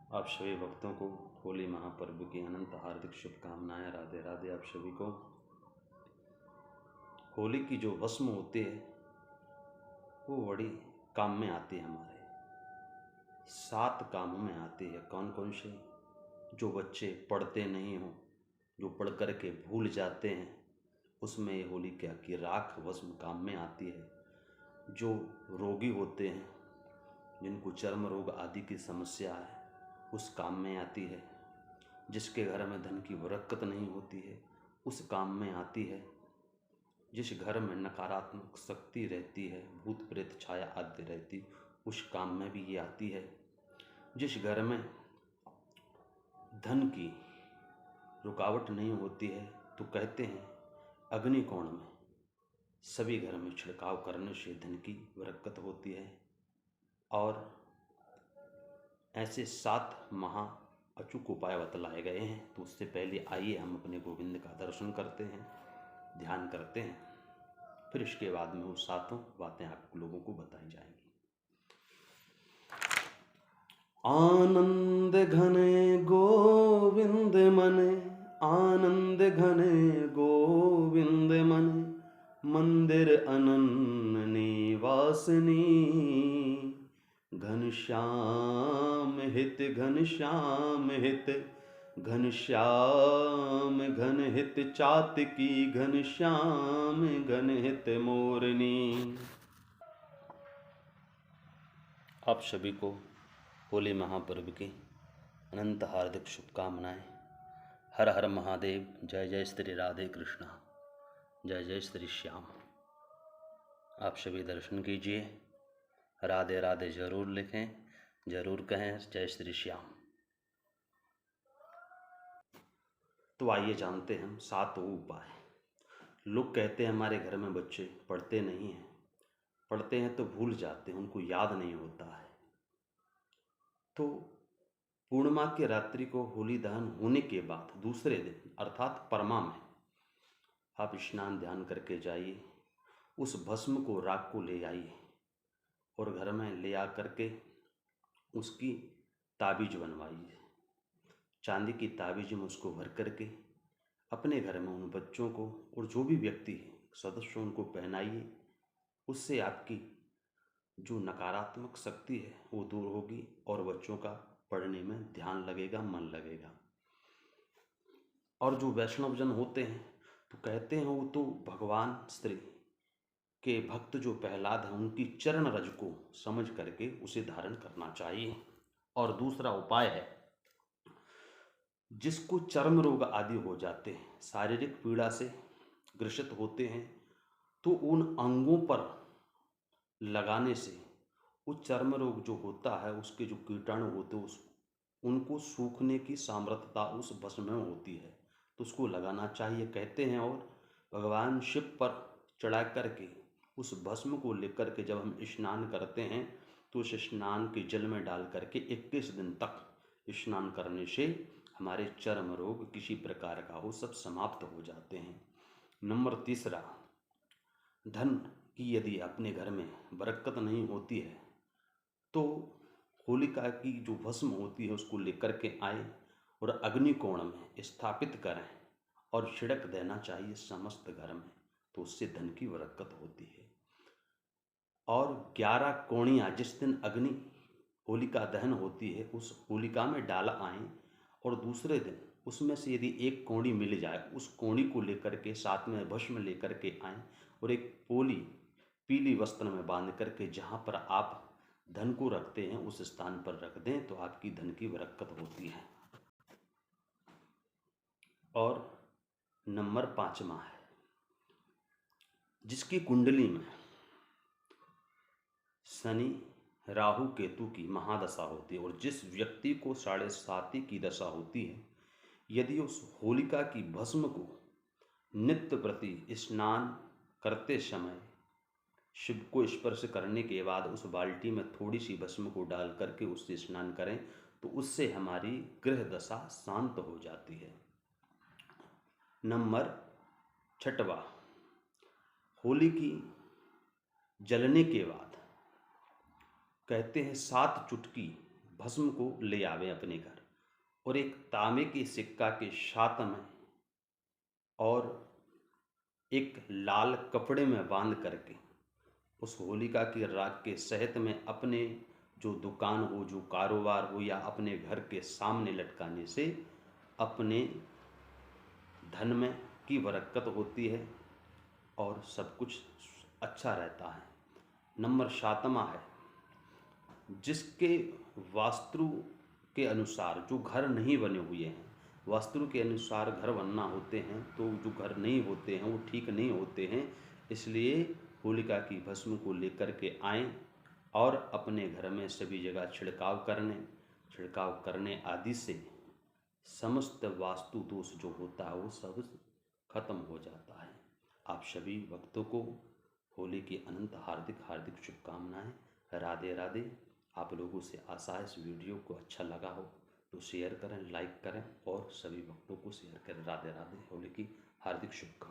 आप सभी भक्तों को होली महापर्व की अनंत हार्दिक शुभकामनाएं। राधे राधे। आप सभी को होली की जो भस्म होती है वो बड़ी काम में आती है। हमारे 7 कामों में आती है। कौन कौन से? जो बच्चे पढ़ते नहीं हों, जो पढ़ कर के भूल जाते हैं, उसमें ये होली क्या की राख भस्म काम में आती है। जो रोगी होते हैं, जिनको चर्म रोग आदि की समस्या है, उस काम में आती है। जिसके घर में धन की बरकत नहीं होती है, उस काम में आती है। जिस घर में नकारात्मक शक्ति रहती है, भूत प्रेत छाया आदि रहती, उस काम में भी ये आती है। जिस घर में धन की रुकावट नहीं होती है, तो कहते हैं अग्निकोण में सभी घर में छिड़काव करने से धन की बरकत होती है। और ऐसे 7 महा अचूक उपाय बतलाए गए हैं। तो उससे पहले आइए हम अपने गोविंद का दर्शन करते हैं, ध्यान करते हैं, फिर इसके बाद में वो 7 बातें आप लोगों को बताई जाएंगी। आनंद घने गोविंद मने, आनंद घने गोविंद मने, मंदिर अनन्य निवासनी, घनश्याम हित घनश्याम हित, घनश्याम घन हित चातकी, घनश्याम घन हित मोरनी। आप सभी को होली महापर्व की अनंत हार्दिक शुभकामनाएं। हर हर महादेव। जय जय श्री राधे कृष्णा, जय जय श्री श्याम। आप सभी दर्शन कीजिए, राधे राधे जरूर लिखें, जरूर कहें जय श्री श्याम। तो आइए जानते हैं हम 7 उपाय। लोग कहते हैं हमारे घर में बच्चे पढ़ते नहीं हैं, पढ़ते हैं तो भूल जाते हैं, उनको याद नहीं होता है। तो पूर्णिमा की रात्रि को होली दहन होने के बाद दूसरे दिन अर्थात परमा में आप स्नान ध्यान करके जाइए, उस भस्म को राख को ले आइए और घर में ले आ करके उसकी ताबीज बनवाइए। चांदी की ताबीज में उसको भर करके अपने घर में उन बच्चों को और जो भी व्यक्ति सदस्य उनको पहनाइए। उससे आपकी जो नकारात्मक शक्ति है वो दूर होगी और बच्चों का पढ़ने में ध्यान लगेगा, मन लगेगा। और जो वैष्णव जन होते हैं तो कहते हैं वो तो भगवान श्री के भक्त जो प्रहलाद हैं उनकी चरण रज को समझ करके उसे धारण करना चाहिए। और दूसरा उपाय है, जिसको चर्म रोग आदि हो जाते हैं, शारीरिक पीड़ा से ग्रसित होते हैं, तो उन अंगों पर लगाने से वो चर्म रोग जो होता है उसके जो कीटाणु होते हैं उनको सूखने की सामर्थ्यता उस भस्म में होती है, तो उसको लगाना चाहिए कहते हैं। और भगवान शिव पर चढ़ा करके उस भस्म को लेकर के जब हम स्नान करते हैं तो उस स्नान के जल में डाल करके 21 दिन तक स्नान करने से हमारे चर्म रोग किसी प्रकार का हो सब समाप्त हो जाते हैं। नंबर 3, धन की यदि अपने घर में बरकत नहीं होती है तो होलिका की जो भस्म होती है उसको लेकर के आए और अग्निकोण में स्थापित करें और छिड़क देना चाहिए समस्त घर में, तो उससे धन की बरकत होती है। और 11 कोणियाँ जिस दिन अग्नि होलिका दहन होती है उस होलिका में डाल आएँ और दूसरे दिन उसमें से यदि एक कोणी मिल जाए उस कोणी को लेकर के साथ में भस्म लेकर के आएँ और एक पोली पीली वस्त्र में बांध करके जहाँ पर आप धन को रखते हैं उस स्थान पर रख दें तो आपकी धन की बरकत होती है। और नंबर 5 है, जिसकी कुंडली में शनि राहु केतु की महादशा होती है और जिस व्यक्ति को 7.5 की दशा होती है, यदि उस होलिका की भस्म को नित्य प्रति स्नान करते समय शिव को स्पर्श करने के बाद उस बाल्टी में थोड़ी सी भस्म को डाल करके उससे स्नान करें तो उससे हमारी ग्रह दशा शांत हो जाती है। नंबर 6, होली की जलने के बाद कहते हैं 7 चुटकी भस्म को ले आवे अपने घर और एक तांबे के सिक्का के साथ में और एक लाल कपड़े में बांध करके उस होलिका की राख के सहित में अपने जो दुकान हो, जो कारोबार हो या अपने घर के सामने लटकाने से अपने धन में की बरकत होती है और सब कुछ अच्छा रहता है। नंबर 7वां है, जिसके वास्तु के अनुसार जो घर नहीं बने हुए हैं, वास्तु के अनुसार घर बनना होते हैं, तो जो घर नहीं होते हैं वो ठीक नहीं होते हैं। इसलिए होलिका की भस्म को लेकर के आएँ और अपने घर में सभी जगह छिड़काव करने आदि से समस्त वास्तु दोष जो होता है वो सब खत्म हो जाता है। आप सभी भक्तों को होली की अनंत हार्दिक हार्दिक शुभकामनाएं। राधे राधे। आप लोगों से आशा है इस वीडियो को अच्छा लगा हो तो शेयर करें, लाइक करें और सभी भक्तों को शेयर करें। राधे राधे। होली की हार्दिक शुभकामनाएं।